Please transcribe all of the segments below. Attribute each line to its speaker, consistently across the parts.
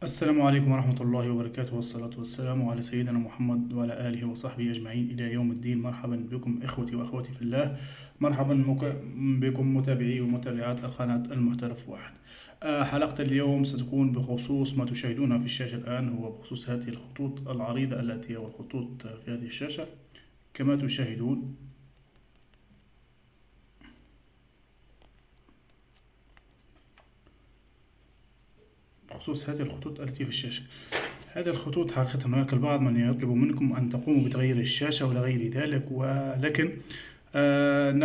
Speaker 1: السلام عليكم ورحمة الله وبركاته، والصلاة والسلام على سيدنا محمد وعلى آله وصحبه أجمعين إلى يوم الدين. مرحبا بكم إخوتي وأخواتي في الله. مرحبا بكم متابعي ومتابعات القناة المحترف واحد. حلقة اليوم ستكون بخصوص ما تشاهدونه في الشاشة الآن، هو بخصوص هذه الخطوط العريضة التي هو الخطوط في هذه الشاشة كما تشاهدون. بخصوص هذه الخطوط التي في الشاشة، هذه الخطوط حقيقة هناك البعض من يطلب منكم أن تقوموا بتغيير الشاشة ولا غير ذلك، ولكن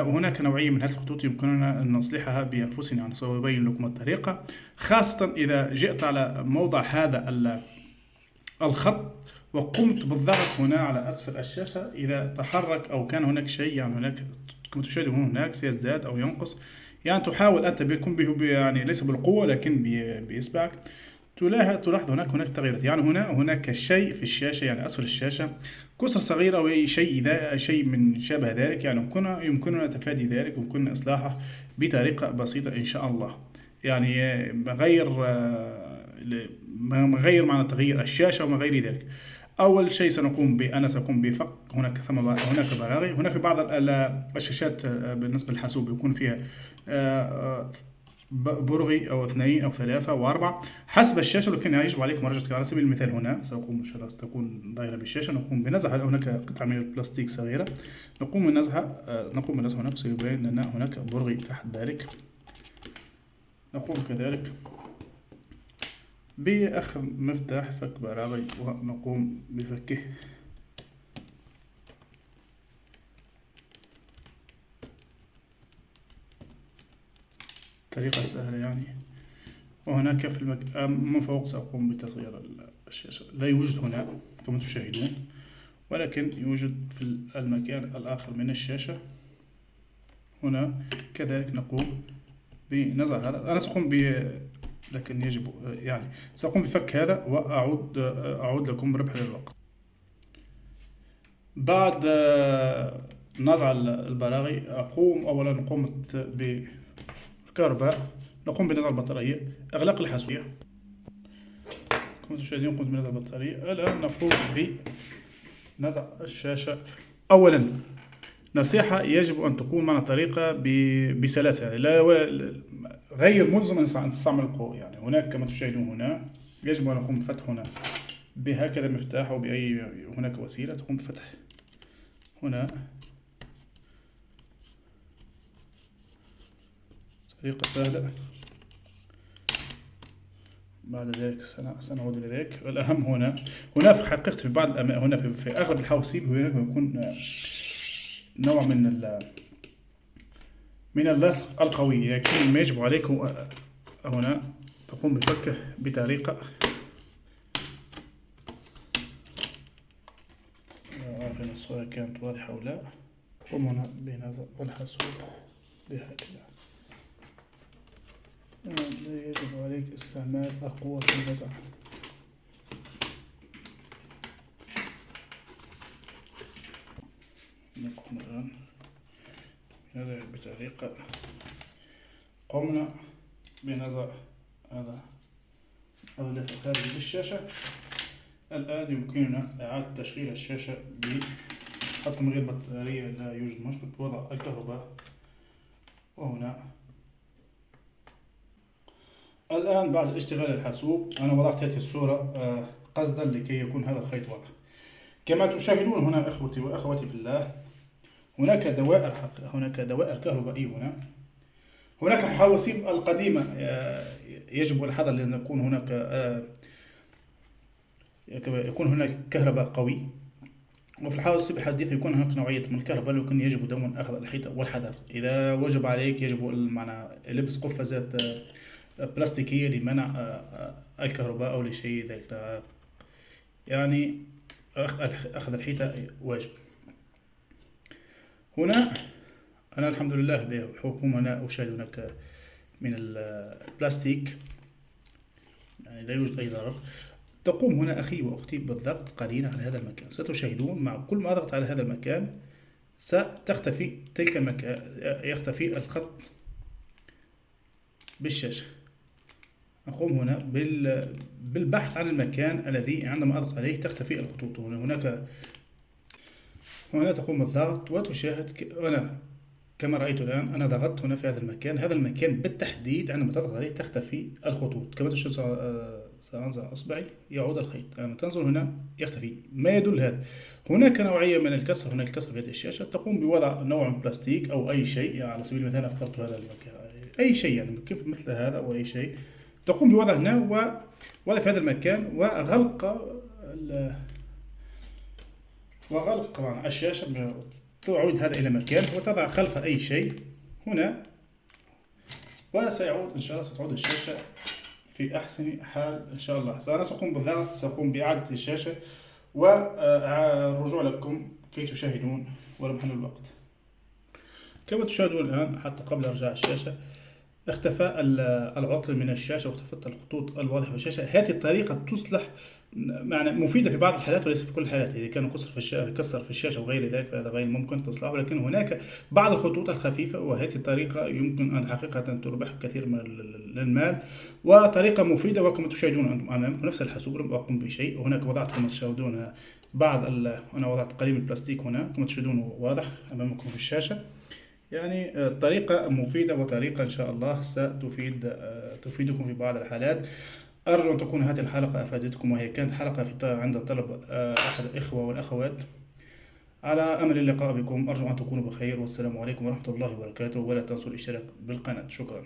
Speaker 1: هناك نوعية من هذه الخطوط يمكننا أن نصلحها بأنفسنا، يعني سوف أبين لكم الطريقة، خاصة إذا جئت على موضع هذا الخط وقمت بالضغط هنا على أسفل الشاشة. إذا تحرك أو كان هناك شيء، يعني هناك كما تشاهدون هناك سيزداد أو ينقص، يعني تحاول أنت بكم به يعني ليس بالقوة لكن بإصبعك تلاحظ هناك تغيرات. يعني هناك شيء في الشاشة، يعني أسفل الشاشة كسر صغير أو أي شيء، إذا شيء من شابه ذلك، يعني يمكننا تفادي ذلك، يمكننا إصلاحه بطريقة بسيطة إن شاء الله. يعني غير معنى تغيير الشاشة وما غير ذلك. أول شيء أنا سأقوم بفك هناك براغي. هناك بعض الشاشات بالنسبة للحاسوب يكون فيها برغي أو اثنين أو ثلاثة أو أربعة حسب الشاشة، لكن يجب عليك مراجعة. على سبيل المثال هنا سأقوم تكون دائرة بالشاشة، نقوم بنزعها. هناك قطعة من البلاستيك صغيرة نقوم بنزعها هناك، سيبين لنا هناك برغي تحت ذلك. نقوم كذلك بأخذ مفتاح فك براغي ونقوم بفكه. طريقة سهلة يعني. وهناك في من فوق سأقوم بتصغير الشاشة. لا يوجد هنا كما تشاهدون، ولكن يوجد في المكان الآخر من الشاشة. هنا كذلك نقوم بنزع هذا. أنا سأقوم لكن يجب يعني سأقوم بفك هذا وأعود لكم بربح الوقت. بعد نزع البراغي أولا قمت بالكهرباء، نقوم بنزع البطارية، إغلاق الحاسوب. كما تشاهدون قمت بنزع البطارية. الآن نقوم بنزع الشاشة. أولا نصيحة، يجب أن تكون معنا طريقة بسلاسة، يعني لا غير ملزم أن تستعمل القوة. يعني هناك كما تشاهدون هنا يجب أن نقوم بفتح هنا بهكذا مفتاح أو بأي هناك وسيلة تقوم بفتح هنا. طريقة سهلة. بعد ذلك سنعود إلى ذلك. الأهم هنا في حقيقة في بعض هنا في أغلب الحواسيب هناك يكون نوع من اللصق القوي، لكن ما يجب عليكم هنا تقوم بفكه بطريقة. لا أعرف إن الصورة كانت واضحة أو لا. تقوم هنا بنزع الحاسوب بهكذا. لا يجب عليك استعمال القوة في النزع. نقوم الآن بنزع بطريقة. قمنا بنزع هذا الغلاف الخارجي للشاشة. الآن يمكننا إعادة تشغيل الشاشة حتى من غير بطارية، لا يوجد مشكلة، بوضع الكهرباء. وهنا الآن بعد اشتغال الحاسوب أنا وضعت هذه الصورة قصدا لكي يكون هذا الخيط واضح. كما تشاهدون هنا إخوتي وأخواتي في الله، هناك دوائر كهربائية. هناك الحواسيب القديمة يجب الحذر لأن يكون هناك كهرباء قوي، وفي الحواسيب الحديثة يكون هناك نوعية من الكهرباء، لكن يجب دوما أخذ الحيطة والحذر. إذا وجب عليك يجب لبس قفازات بلاستيكية لمنع الكهرباء أو لشيء ذلك، يعني أخذ الحيطة واجب. هنا أنا الحمد لله بحكم أنا أشاهد هناك من البلاستيك، يعني لا يوجد أي ضرر. تقوم هنا أخي وأختي بالضغط قليلا على هذا المكان. ستشاهدون مع كل ما أضغط على هذا المكان ستختفي تلك المكان، يختفي الخط بالشاشة. أقوم هنا بالبحث عن المكان الذي عندما أضغط عليه تختفي الخطوط. هنا تقوم بالضغط وتشاهد هنا كما رأيت الآن. أنا ضغطت هنا في هذا المكان. هذا المكان بالتحديد عندما تضغط عليه تختفي الخطوط. كما تشاهد سأنزع إصبعي يعود الخيط. لما تنظر هنا يختفي. ما يدل هذا؟ هناك نوعية من الكسر. هناك كسر في هذه الشاشة. تقوم بوضع نوع من بلاستيك أو أي شيء. يعني على سبيل المثال اخترت هذا المكان، أي شيء يعني مثل هذا أو أي شيء. تقوم بوضع هنا ووضع في هذا المكان وغلق طبعا الشاشة. تعود هذا إلى مكان وتضع خلفه أي شيء هنا، وسيعود إن شاء الله. ستعود الشاشة في أحسن حال إن شاء الله. أنا سأقوم بالضغط، سأقوم بإعادة الشاشة والرجوع لكم كي تشاهدون ولم يحل الوقت. كما تشاهدون الآن حتى قبل إرجاع الشاشة اختفى العطل من الشاشة واختفت الخطوط الواضحة في الشاشة. هذه الطريقة تصلح معنى مفيدة في بعض الحالات وليس في كل الحالات. إذا كان كسر في الشاشة وغير ذلك فهذا غير ممكن تصلحه، لكن هناك بعض الخطوط الخفيفة وهذه الطريقة يمكن أن حقيقة تربح كثير من المال، وطريقة مفيدة. وكما تشاهدون أنتم أمامكم نفس الحاسوب، لم أقم بشيء. وهناك وضعت كما تشاهدون أنا وضعت قليل من البلاستيك هنا كما تشاهدون واضح أمامكم في الشاشة. يعني طريقة مفيدة وطريقة إن شاء الله تفيدكم في بعض الحالات. أرجو أن تكون هذه الحلقة أفادتكم، وهي كانت حلقة عند طلب أحد الإخوة والأخوات. على أمل اللقاء بكم. أرجو أن تكونوا بخير، والسلام عليكم ورحمة الله وبركاته. ولا تنسوا الاشتراك بالقناة. شكرا.